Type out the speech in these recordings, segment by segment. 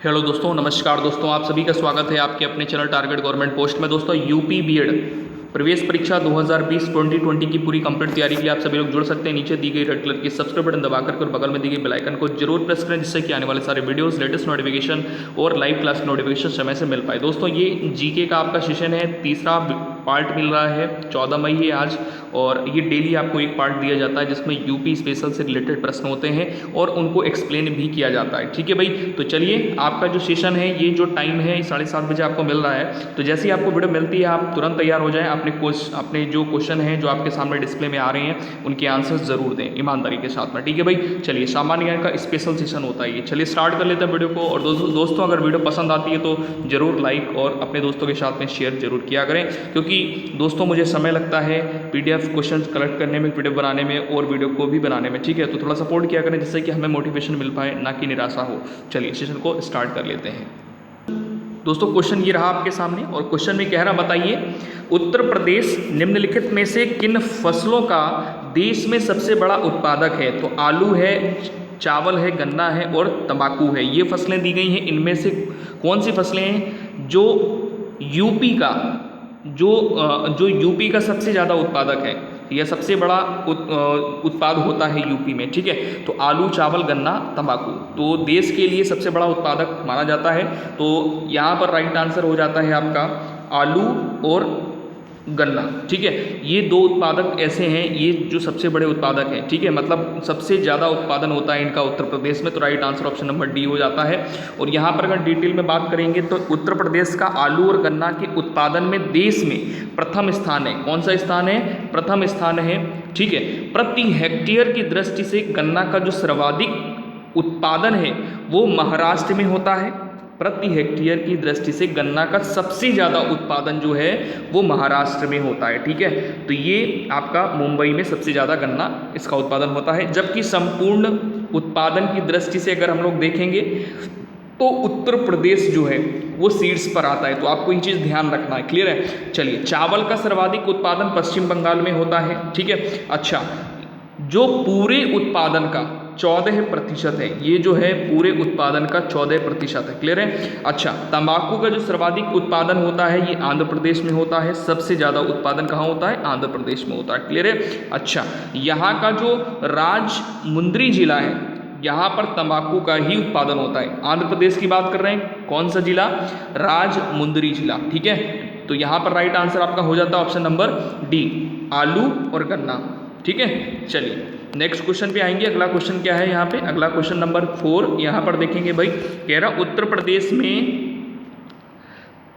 Hello दोस्तों, नमस्कार दोस्तों, आप सभी का स्वागत है आपके अपने चैनल टारगेट गवर्नमेंट पोस्ट में। दोस्तों यूपी बीएड प्रवेश परीक्षा 2020 की पूरी कंप्लीट तैयारी के लिए आप सभी लोग जुड़ सकते हैं। नीचे दी गई रेड कलर की सब्सक्राइब बटन दबा करके और बगल में दी गई बेल आइकन को जरूर प्रेस करें, जिससे कि आने वाले सारे वीडियोस, लेटेस्ट नोटिफिकेशन और लाइव क्लास नोटिफिकेशन समय से मिल पाए। दोस्तों ये जीके का आपका सेशन है, तीसरा पार्ट मिल रहा है। 14 मई है आज, और ये डेली आपको एक पार्ट दिया जाता है जिसमें यूपी स्पेशल से रिलेटेड प्रश्न होते हैं और उनको एक्सप्लेन भी किया जाता है। ठीक है भाई, तो चलिए आपका जो सेशन है, ये जो टाइम है 7:30 बजे आपको मिल रहा है। तो जैसे ही आपको वीडियो मिलती है आप तुरंत तैयार हो जाएं। अपने जो क्वेश्चन हैं जो आपके सामने डिस्प्ले में आ रहे हैं उनके आंसर्स जरूर दें ईमानदारी के साथ में। ठीक है भाई, चलिए सामान्य ज्ञान का स्पेशल सेशन होता है ये। चलिए स्टार्ट कर लेते हैं वीडियो को। और दोस्तों अगर वीडियो पसंद आती है तो जरूर लाइक और अपने दोस्तों के साथ में शेयर जरूर किया करें, क्योंकि दोस्तों मुझे समय लगता है पीडीएफ क्वेश्चन कलेक्ट करने में, पीडीएफ बनाने में और वीडियो को भी बनाने में। ठीक है, तो थोड़ा सपोर्ट किया करें जिससे कि हमें मोटिवेशन मिल पाए, ना कि निराशा हो। चलिए सेशन को स्टार्ट कर लेते हैं। दोस्तों क्वेश्चन ये रहा आपके सामने, और क्वेश्चन में कह रहा बताइए उत्तर प्रदेश निम्नलिखित में से किन फसलों का देश में सबसे बड़ा उत्पादक है। तो आलू है, चावल है, गन्ना है और तंबाकू है। ये फसलें दी गई हैं। इनमें से कौन सी फसलें हैं जो यूपी का सबसे ज़्यादा उत्पादक है, यह सबसे बड़ा उत्पाद होता है यूपी में। ठीक है, तो आलू, चावल, गन्ना, तंबाकू तो देश के लिए सबसे बड़ा उत्पादक माना जाता है। तो यहाँ पर राइट आंसर हो जाता है आपका आलू और गन्ना। ठीक है, ये दो उत्पादक ऐसे हैं, ये जो सबसे बड़े उत्पादक हैं। ठीक है, मतलब सबसे ज़्यादा उत्पादन होता है इनका उत्तर प्रदेश में। तो right answer option number D हो जाता है। और यहाँ पर अगर डिटेल में बात करेंगे तो उत्तर प्रदेश का आलू और गन्ना के उत्पादन में देश में प्रथम स्थान है। कौन सा स्थान है? प्रथम स्थान है। ठीक है, प्रति हेक्टेयर की दृष्टि से गन्ना का जो सर्वाधिक उत्पादन है वो महाराष्ट्र में होता है। प्रति हेक्टेयर की दृष्टि से गन्ना का सबसे ज़्यादा उत्पादन जो है वो महाराष्ट्र में होता है। ठीक है, तो ये आपका मुंबई में सबसे ज़्यादा गन्ना इसका उत्पादन होता है। जबकि संपूर्ण उत्पादन की दृष्टि से अगर हम लोग देखेंगे तो उत्तर प्रदेश जो है वो शीर्ष पर आता है। तो आपको ये चीज़ ध्यान रखना है। क्लियर है? चलिए, चावल का सर्वाधिक उत्पादन पश्चिम बंगाल में होता है। ठीक है, अच्छा, जो पूरे उत्पादन का 14% है, ये जो है पूरे उत्पादन का 14% है। क्लियर है? अच्छा, तंबाकू का जो सर्वाधिक उत्पादन होता है ये आंध्र प्रदेश में होता है। सबसे ज़्यादा उत्पादन कहाँ होता है? आंध्र प्रदेश में होता है। क्लियर है? अच्छा, यहाँ का जो राजमुंद्री जिला है, यहाँ पर तंबाकू का ही उत्पादन होता है। आंध्र प्रदेश की बात कर रहे हैं, कौन सा जिला? राजमुंद्री जिला। ठीक है, तो यहाँ पर राइट आंसर आपका हो जाता है ऑप्शन नंबर डी, आलू और गन्ना। ठीक है, चलिए नेक्स्ट क्वेश्चन पे आएंगे। अगला क्वेश्चन क्या है यहाँ पे? अगला क्वेश्चन नंबर 4 यहाँ पर देखेंगे भाई। कह रहा उत्तर प्रदेश में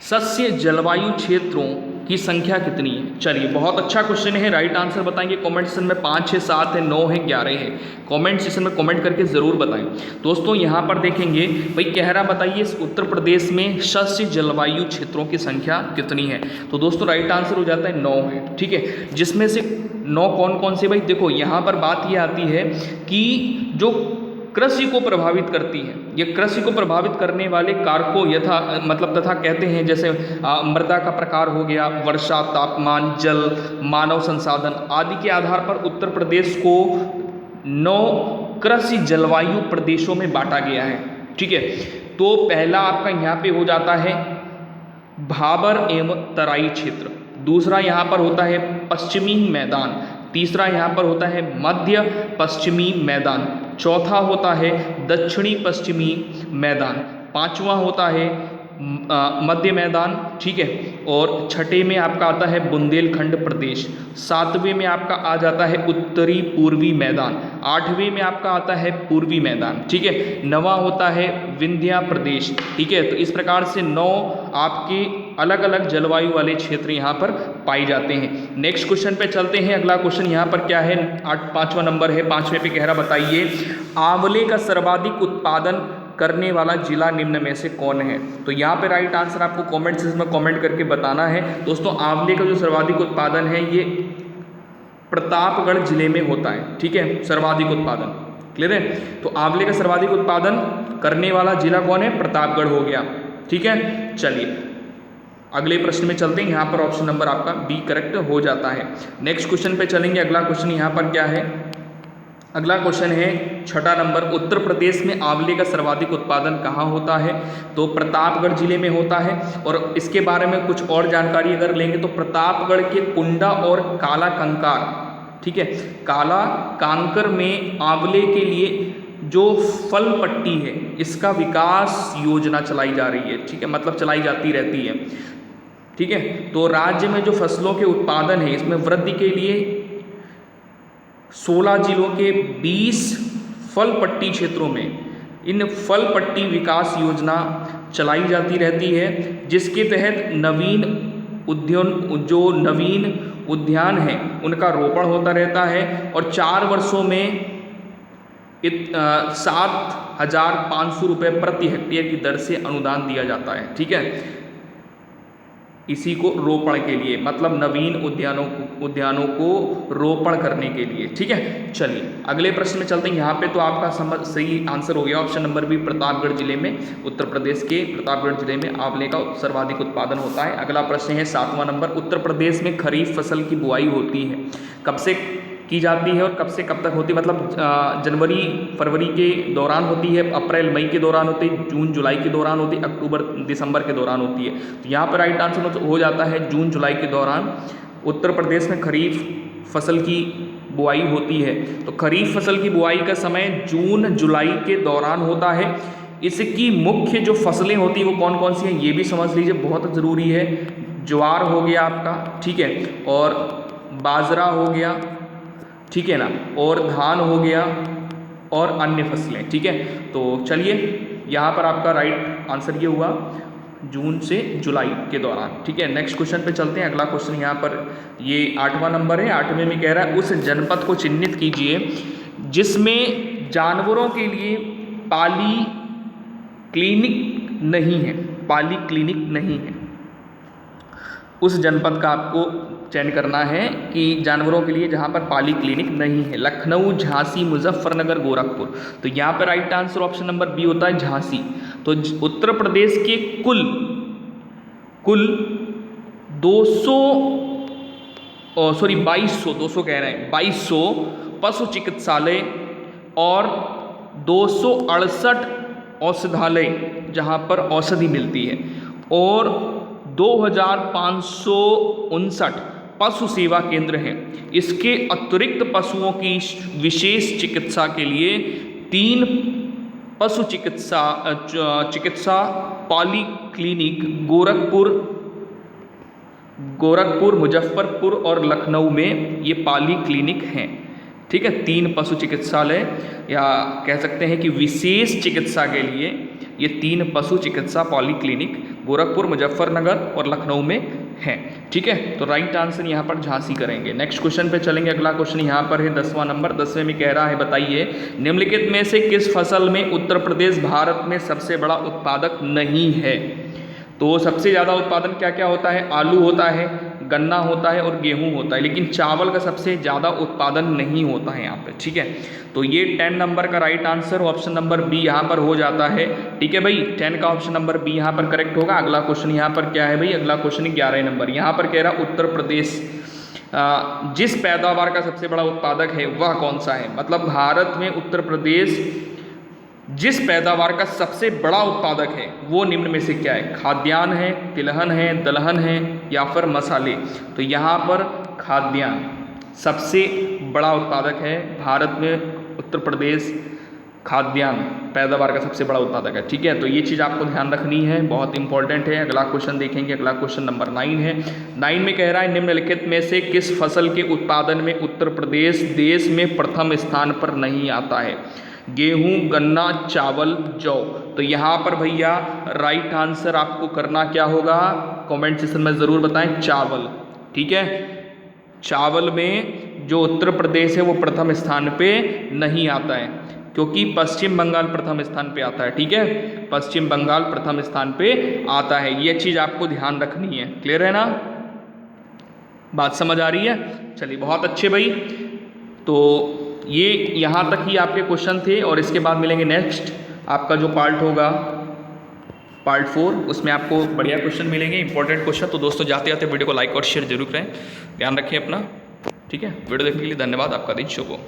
सस्य जलवायु क्षेत्रों की संख्या कितनी है। चलिए, बहुत अच्छा क्वेश्चन है। राइट आंसर बताएंगे कमेंट सेक्शन में। 5 है, 7 है, 9 है, 11 है। कमेंट सेक्शन में कमेंट करके ज़रूर बताएं। दोस्तों यहाँ पर देखेंगे भाई, कह रहा बताइए उत्तर प्रदेश में सस्य जलवायु क्षेत्रों की संख्या कितनी है। तो दोस्तों राइट आंसर हो जाता है 9 है। ठीक है, जिसमें से 9 कौन कौन से? भाई देखो, यहाँ पर बात ये आती है कि जो कृषि को प्रभावित करती है, ये कृषि को प्रभावित करने वाले कारकों तथा कहते हैं, जैसे मृदा का प्रकार हो गया, वर्षा, तापमान, जल, मानव संसाधन आदि के आधार पर उत्तर प्रदेश को 9 कृषि जलवायु प्रदेशों में बांटा गया है। ठीक है, तो पहला आपका यहाँ पे हो जाता है भाबर एवं तराई क्षेत्र। दूसरा यहाँ पर होता है पश्चिमी मैदान। तीसरा यहाँ पर होता है मध्य पश्चिमी मैदान। चौथा होता है दक्षिणी पश्चिमी मैदान। पांचवा होता है मध्य मैदान। ठीक है, और छठे में आपका आता है बुंदेलखंड प्रदेश। सातवें में आपका आ जाता है उत्तरी पूर्वी मैदान। आठवें में आपका आता है पूर्वी मैदान। ठीक है, नवा होता है विंध्या प्रदेश। ठीक है, तो इस प्रकार से 9 आपके अलग अलग जलवायु वाले क्षेत्र यहाँ पर पाए जाते हैं। नेक्स्ट क्वेश्चन पे चलते हैं। अगला क्वेश्चन यहाँ पर क्या है? 5वां नंबर है। 5वें पे कह रहा बताइए आंवले का सर्वाधिक उत्पादन करने वाला जिला निम्न में से कौन है। तो यहाँ पे राइट आंसर आपको कमेंट सेक्शन में कमेंट करके बताना है। दोस्तों आंवले का जो सर्वाधिक उत्पादन है ये प्रतापगढ़ जिले में होता है। ठीक है, सर्वाधिक उत्पादन। क्लियर है? तो आंवले का सर्वाधिक उत्पादन करने वाला जिला कौन है? प्रतापगढ़ हो गया। ठीक है, चलिए अगले प्रश्न में चलते हैं। यहाँ पर ऑप्शन नंबर आपका बी करेक्ट हो जाता है। नेक्स्ट क्वेश्चन पे चलेंगे। अगला क्वेश्चन यहाँ पर क्या है? अगला क्वेश्चन है 6 नंबर, उत्तर प्रदेश में आंवले का सर्वाधिक उत्पादन कहाँ होता है? तो प्रतापगढ़ जिले में होता है। और इसके बारे में कुछ और जानकारी अगर लेंगे तो प्रतापगढ़ के कुंडा और काला कंकार, ठीक है, काला कांकर में आंवले के लिए जो फल पट्टी है इसका विकास योजना चलाई जा रही है, ठीक है, मतलब चलाई जाती रहती है, ठीक है। तो राज्य में जो फसलों के उत्पादन है इसमें वृद्धि के लिए 16 जिलों के 20 फल पट्टी क्षेत्रों में इन फल पट्टी विकास योजना चलाई जाती रहती है, जिसके तहत नवीन उद्यान है उनका रोपण होता रहता है और 4 वर्षों में 7,500 रुपये प्रति हेक्टेयर की दर से अनुदान दिया जाता है, ठीक है, इसी को रोपण के लिए, मतलब नवीन उद्यानों को रोपण करने के लिए, ठीक है। चलिए अगले प्रश्न में चलते हैं। यहाँ पे तो आपका सही आंसर हो गया ऑप्शन नंबर बी, प्रतापगढ़ जिले में, उत्तर प्रदेश के प्रतापगढ़ जिले में आंवले का सर्वाधिक उत्पादन होता है। अगला प्रश्न है 7वां नंबर, उत्तर प्रदेश में खरीफ फसल की बुआई होती है, कब से की जाती है और कब से कब तक होती है? मतलब जनवरी फरवरी के दौरान होती है, अप्रैल मई के दौरान होती है, जून जुलाई के दौरान होती है, अक्टूबर दिसंबर के दौरान होती है। तो यहाँ पर राइट आंसर हो जाता है जून जुलाई के दौरान उत्तर प्रदेश में खरीफ फसल की बुआई होती है। तो खरीफ फसल की बुआई का समय जून जुलाई के दौरान होता है। इसकी मुख्य जो फसलें होती हैं वो कौन कौन सी हैं ये भी समझ लीजिए, बहुत ज़रूरी है। ज्वार हो गया आपका, ठीक है, और बाजरा हो गया, ठीक है ना, और धान हो गया और अन्य फसलें, ठीक है। तो चलिए यहाँ पर आपका राइट आंसर ये हुआ जून से जुलाई के दौरान, ठीक है। नेक्स्ट क्वेश्चन पे चलते हैं। अगला क्वेश्चन यहाँ पर ये 8वां नंबर है। 8वें में कह रहा है उस जनपद को चिन्हित कीजिए जिसमें जानवरों के लिए पाली क्लिनिक नहीं है, पाली क्लिनिक नहीं है। उस जनपद का आपको चयन करना है कि जानवरों के लिए जहाँ पर पाली क्लिनिक नहीं है। लखनऊ, झांसी, मुजफ्फरनगर, गोरखपुर। तो यहाँ पर right answer option number B होता है झांसी। तो उत्तर प्रदेश के कुल 2200 पशु चिकित्सालय और 268 औषधालय जहाँ पर औषधि मिलती है और 2559 पशु सेवा केंद्र हैं। इसके अतिरिक्त पशुओं की विशेष चिकित्सा के लिए 3 पशु चिकित्सा पॉली क्लिनिक गोरखपुर, मुजफ्फरपुर और लखनऊ में ये पाली क्लिनिक हैं, ठीक है। 3 पशु चिकित्सालय या कह सकते हैं कि विशेष चिकित्सा के लिए ये 3 पशु चिकित्सा पॉली क्लिनिक गोरखपुर, मुजफ्फरनगर और लखनऊ में हैं, ठीक है। तो राइट आंसर यहाँ पर झांसी करेंगे। नेक्स्ट क्वेश्चन पे चलेंगे। अगला क्वेश्चन यहाँ पर है 10वां नंबर। 10वें में कह रहा है बताइए निम्नलिखित में से किस फसल में उत्तर प्रदेश भारत में सबसे बड़ा उत्पादक नहीं है? तो सबसे ज़्यादा उत्पादन क्या क्या होता है? आलू होता है, गन्ना होता है और गेहूं होता है, लेकिन चावल का सबसे ज़्यादा उत्पादन नहीं होता है यहाँ पे, ठीक है। तो ये 10 नंबर का right answer option number B यहाँ पर हो जाता है, ठीक है भाई। 10 का ऑप्शन नंबर बी यहाँ पर करेक्ट होगा। अगला क्वेश्चन यहाँ पर क्या है भाई? अगला क्वेश्चन 11 नंबर। यहाँ पर कह रहा उत्तर प्रदेश जिस पैदावार का सबसे बड़ा उत्पादक है वह कौन सा है? मतलब भारत में उत्तर प्रदेश जिस पैदावार का सबसे बड़ा उत्पादक है वो निम्न में से क्या है? खाद्यान्न है, तिलहन है, दलहन है या फिर मसाले? तो यहाँ पर खाद्यान्न सबसे बड़ा उत्पादक है। भारत में उत्तर प्रदेश खाद्यान्न पैदावार का सबसे बड़ा उत्पादक है, ठीक है। तो ये चीज़ आपको ध्यान रखनी है, बहुत इंपॉर्टेंट है। अगला क्वेश्चन देखेंगे। अगला क्वेश्चन नंबर 9 है। 9 में कह रहा है निम्नलिखित में से किस फसल के उत्पादन में उत्तर प्रदेश देश में प्रथम स्थान पर नहीं आता है? गेहूं, गन्ना, चावल, जौ। तो यहाँ पर भैया राइट आंसर आपको करना क्या होगा? कमेंट सेक्शन में ज़रूर बताएं, चावल, ठीक है। चावल में जो उत्तर प्रदेश है वो प्रथम स्थान पे नहीं आता है क्योंकि पश्चिम बंगाल प्रथम स्थान पे आता है, ठीक है। पश्चिम बंगाल प्रथम स्थान पे आता है, ये चीज़ आपको ध्यान रखनी है। क्लियर है ना? बात समझ आ रही है? चलिए बहुत अच्छे भाई। तो ये यहाँ तक ही आपके क्वेश्चन थे और इसके बाद मिलेंगे नेक्स्ट आपका जो पार्ट होगा पार्ट 4, उसमें आपको बढ़िया क्वेश्चन मिलेंगे, इंपॉर्टेंट क्वेश्चन। तो दोस्तों जाते जाते वीडियो को लाइक और शेयर जरूर करें, ध्यान रखें अपना, ठीक है। वीडियो देखने के लिए धन्यवाद, आपका दिन शुभ हो।